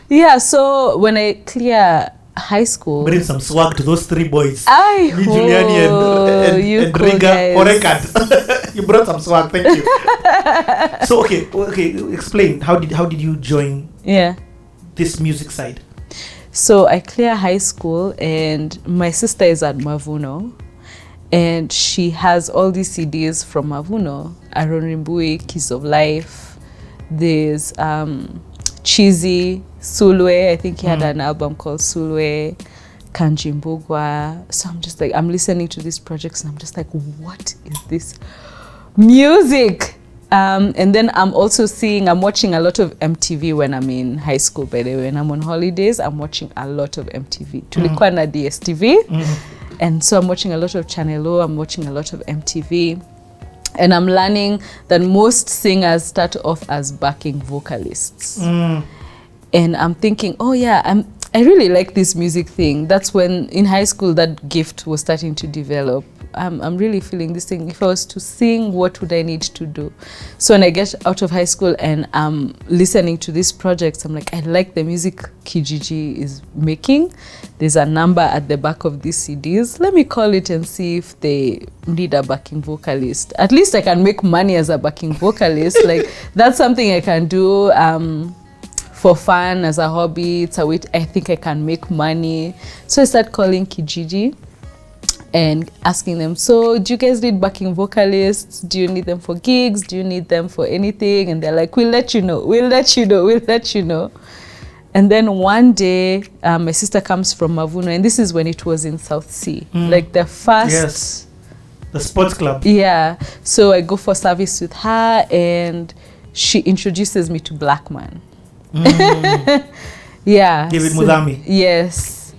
Yeah, so when I clear high school, Bring some swag to those three boys. I Me, Giuliani, and cool Riga guys. or Rekat. You brought some swag. Thank you. So okay. Explain how did you join this music side? So I clear high school, and my sister is at Mavuno, and she has all these CDs from Mavuno. Aronimbui, Kiss of Life. There's Cheesy, Sulwe. I think he had an album called Sulwe, Kanjimbugwa. So I'm just like, I'm listening to these projects and I'm just like, what is this music? And then I'm watching a lot of MTV when I'm in high school, by the way. When I'm on holidays, I'm watching a lot of MTV. Tulikuwa na DSTV. And so I'm watching a lot of Channel O, I'm watching a lot of MTV. And I'm learning that most singers start off as backing vocalists. And I'm thinking, oh yeah, I really like this music thing. That's when in high school that gift was starting to develop. I'm really feeling this thing. If I was to sing, what would I need to do? So when I get out of high school and I'm listening to these projects, I'm like, I like the music Kijiji is making. There's a number at the back of these CDs. Let me call it and see if they need a backing vocalist. At least I can make money as a backing vocalist. Like, that's something I can do for fun, as a hobby. It's a way I think I can make money. So I start calling Kijiji and asking them, so do you guys need backing vocalists? Do you need them for gigs? Do you need them for anything? And they're like, we'll let you know. And then one day, my sister comes from Mavuno, and this is when it was in South Sea. Like the first... Yes, the sports club. Yeah. So I go for service with her, and she introduces me to Blackman. Yeah. David Mudami. Yes.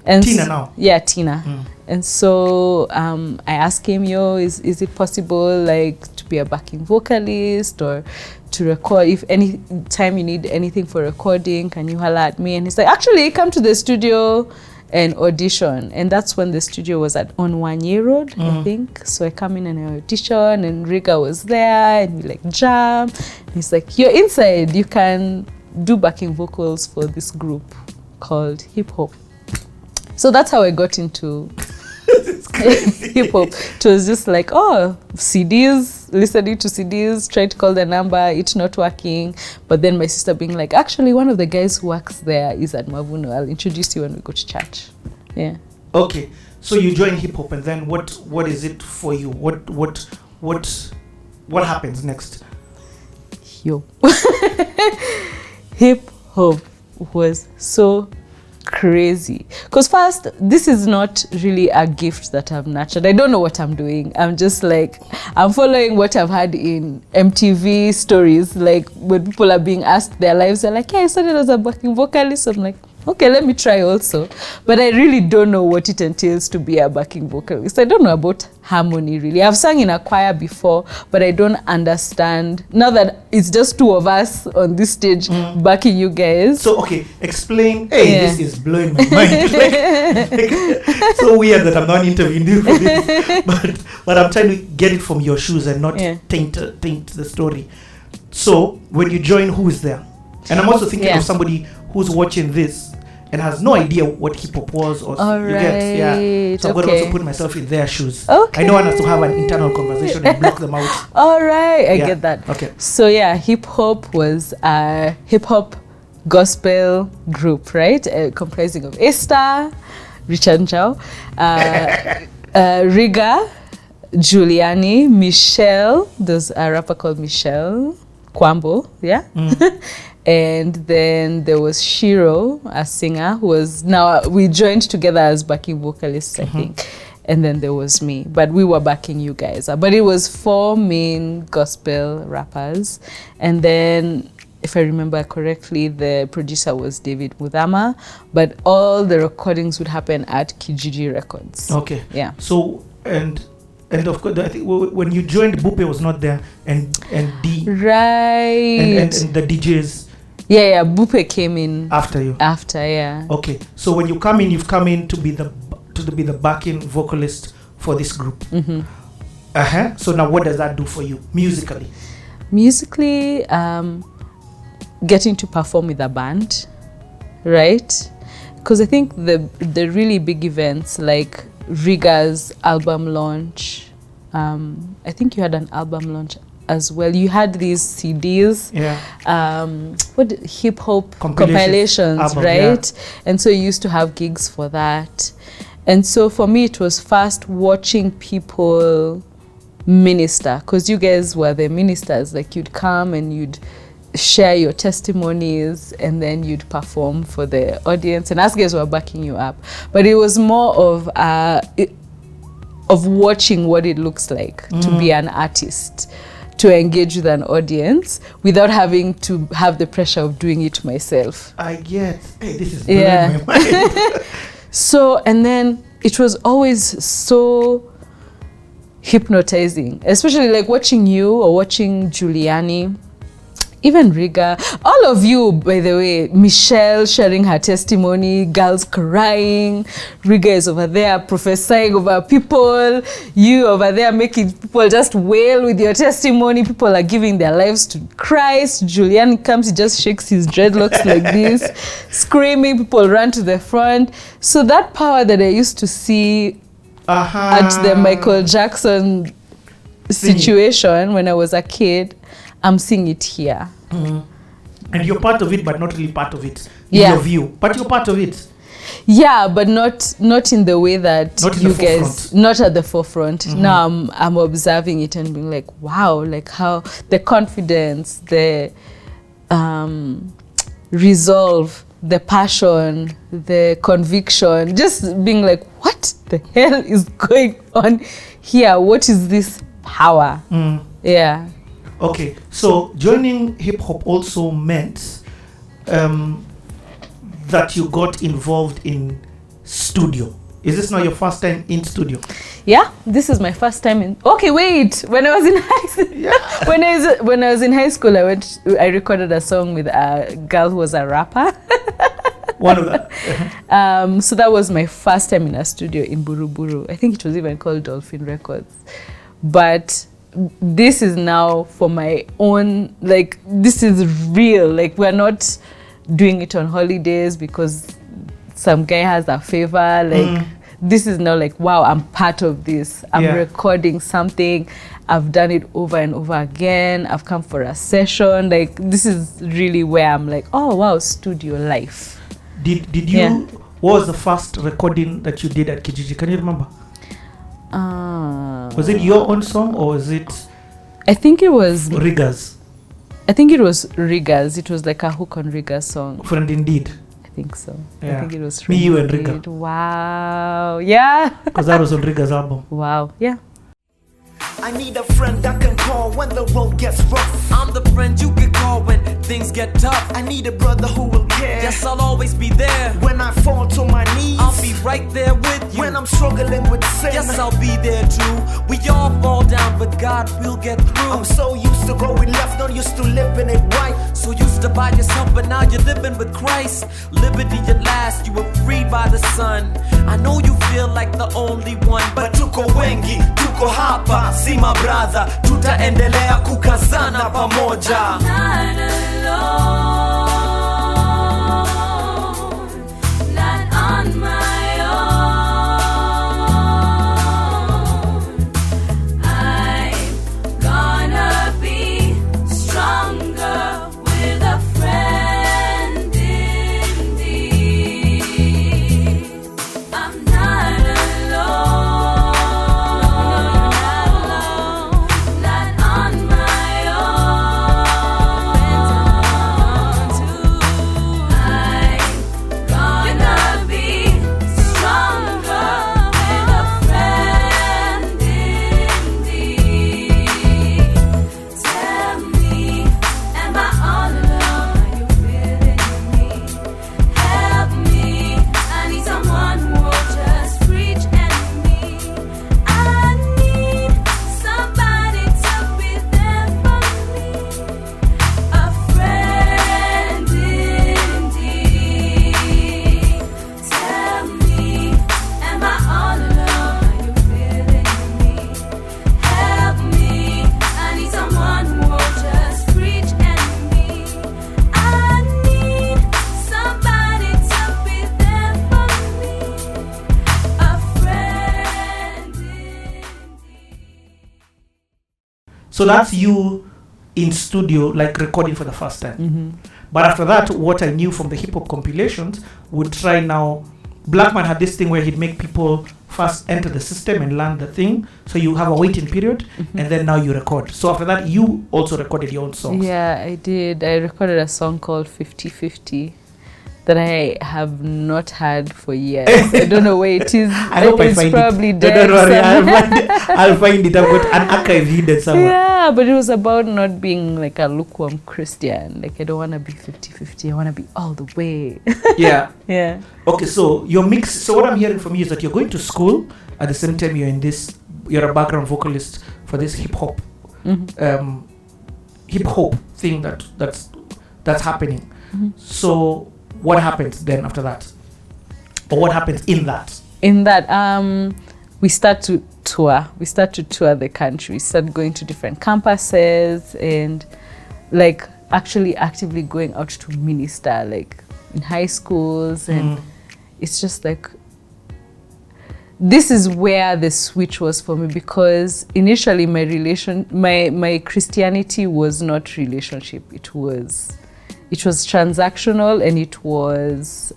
And Tina now. Yeah, Tina. And so I asked him, is it possible like to be a backing vocalist or to record? If any time you need anything for recording, can you holler at me? And he's like, actually, come to the studio and audition. And that's when the studio was on 1 Year Road, I think. So I come in and I audition, and Riga was there, and we like jam. And he's like, you're inside. You can do backing vocals for this group called Hip Hop. So that's how I got into hip hop. It was just like, CDs, listening to CDs, trying to call the number, it's not working. But then my sister being like, actually, one of the guys who works there is at Mavuno. I'll introduce you when we go to church. Yeah. Okay. So you join hip hop, and then what is it for you? What happens next? Hip hop was so crazy, because first, this is not really a gift that I've nurtured. I don't know what I'm doing. I'm just like, I'm following what I've had in MTV stories. Like when people are being asked their lives, they're like, yeah, I started as a backing vocalist. I'm like, okay, let me try also. But I really don't know what it entails to be a backing vocalist. I don't know about harmony, really. I've sung in a choir before, but I don't understand. Now that it's just two of us on this stage backing you guys. So, okay, explain. This is blowing my mind. like, so weird that I'm not interviewing you for this. But I'm trying to get it from your shoes and not taint the story. So, when you join, who is there? And I'm also thinking of somebody who's watching this and has no idea what hip hop was, or you get, So I'm going to also put myself in their shoes. Okay. I don't want us to have an internal conversation and block them out. All right, I get that. Okay. So hip hop was a hip hop gospel group, right? Comprising of Esther, Richard Njau, Riga, Giuliani, Michelle. There's a rapper called Michelle Kwambo, And then there was Shiro, a singer, who was, now we joined together as backing vocalists, I think. And then there was me, but we were backing you guys. But it was 4 main gospel rappers. And then, if I remember correctly, the producer was David Mudama, but all the recordings would happen at Kijiji Records. Okay. Yeah. So, and of course, I think when you joined, Bupe was not there, and D. Right. And the DJs. Yeah, Bupe came in after you. Okay, so when you come in, you've come in to be the backing vocalist for this group. So now, what does that do for you musically? Musically, getting to perform with a band, right? Because I think the really big events like Riga's album launch, I think you had an album launch as well. You had these CDs, hip hop compilations, album, right? And so you used to have gigs for that. And so for me, it was first watching people minister, because you guys were the ministers. Like, you'd come and you'd share your testimonies and then you'd perform for the audience, and us guys were backing you up. But it was more of watching what it looks like to be an artist, to engage with an audience without having to have the pressure of doing it myself. I get, hey, this is blowing my mind. So, and then it was always so hypnotizing, especially like watching you or watching Giuliani, even Riga, all of you, by the way, Michelle sharing her testimony, girls crying, Riga is over there prophesying over people, you over there making people just wail with your testimony, people are giving their lives to Christ. Giuliani comes, he just shakes his dreadlocks like this, screaming, people run to the front. So that power that I used to see at the Michael Jackson situation when I was a kid, I'm seeing it here. And you're part of it, but not really part of it in your view. But you're part of it. Yeah, but not in the way that you guys, not at the forefront. Now I'm observing it and being like, wow, like how the confidence, the resolve, the passion, the conviction, just being like, what the hell is going on here? What is this power? Yeah. Okay, so joining hip hop also meant that you got involved in studio. Is this now your first time in studio? Yeah, this is my first time in. Okay, wait. When I was in high school, when I was in high school, I recorded a song with a girl who was a rapper. One of them. So that was my first time in a studio in Buruburu. I think it was even called Dolphin Records. But this is now for my own, like, this is real. Like, we're not doing it on holidays because some guy has a favor. Like, this is now like, wow, I'm part of this. I'm recording something. I've done it over and over again. I've come for a session. Like, this is really where I'm like, oh, wow, studio life. Did you, what was the first recording that you did at Kijiji? Can you remember? Was it your own song or was it? I think it was Riga's. I think it was Riga's. It was like a hook on Riga's song. Friend Indeed. I think so. Yeah. I think it was Me, you and Riga. Wow. Yeah. Because that was on Riga's album. Wow. Yeah. I need a friend I can call when the road gets rough. I'm the friend you can call when things get tough. I need a brother who will care. Yes, I'll always be there. When I fall to my knees, I'll be right there with you. When I'm struggling with sin, yes, I'll be there too. We all fall down, but God will get through. I'm so used to going left, not used to living it right. So used to by yourself, but now you're living with Christ. Liberty at last, you were freed by the Son. I know you feel like the only one, but tuko wengi, tuko hapa. See my brother, tutaendelea kukazana pamoja. I'm not alone, not on my own. I'm gonna be stronger with a friend indeed. I'm not alone, not on my own. So that's you in studio, like recording for the first time. But after that, what I knew from the hip hop compilations would try now. Blackman had this thing where he'd make people first enter the system and learn the thing. So you have a waiting period, and then now you record. So after that, you also recorded your own songs. Yeah, I did. I recorded a song called 50-50 that I have not had for years. I don't know where it is. I hope it's I find probably it. dead. Don't worry, I'll find it. I've got an archive hidden somewhere. Yeah, but it was about not being like a lukewarm Christian. Like, I don't want to be 50-50. I want to be all the way. Yeah. Yeah. Okay, so your mix. So what I'm hearing from you is that you're going to school at the same time you're a background vocalist for this hip hop thing that's happening. So what happens then after that, or what happens in that? In that, we start to tour. We start to tour the country. We start going to different campuses and like actually actively going out to minister, like in high schools, and it's just like, this is where the switch was for me, because initially my Christianity was not relationship. It was transactional, and it was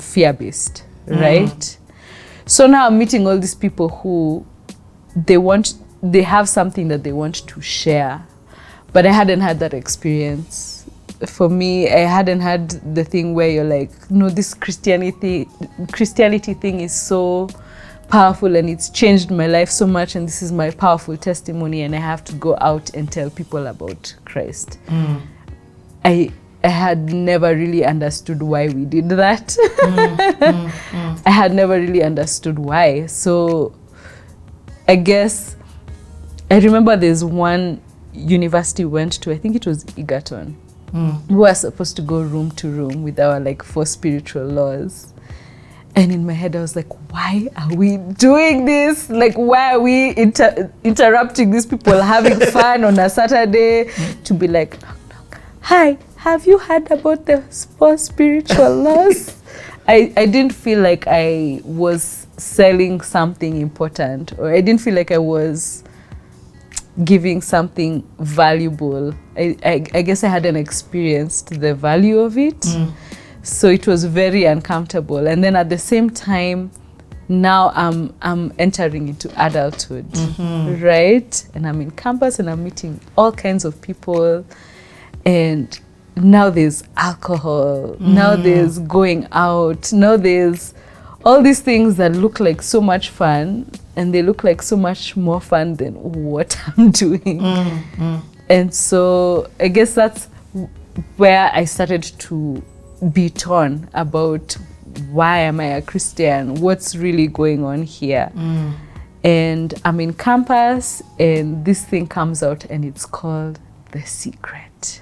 fear-based, right? So now I'm meeting all these people who they have something that they want to share, but I hadn't had that experience. For me, I hadn't had the thing where you're like, no, this Christianity thing is so powerful and it's changed my life so much, and this is my powerful testimony, and I have to go out and tell people about Christ. I had never really understood why we did that. I had never really understood why. So I guess I remember there's one university we went to, I think it was Egerton. We were supposed to go room to room with our like 4 spiritual laws. And in my head, I was like, why are we doing this? Like, why are we interrupting these people having fun on a Saturday to be like, hi, have you heard about the 4 spiritual laws? I didn't feel like I was selling something important, or I didn't feel like I was giving something valuable. I guess I hadn't experienced the value of it. So it was very uncomfortable. And then at the same time, now I'm entering into adulthood, right? And I'm in campus and I'm meeting all kinds of people. And now there's alcohol, now there's going out, now there's all these things that look like so much fun, and they look like so much more fun than what I'm doing. And so I guess that's where I started to be torn about, why am I a Christian? What's really going on here? And I'm in campus, and this thing comes out, and it's called The Secret.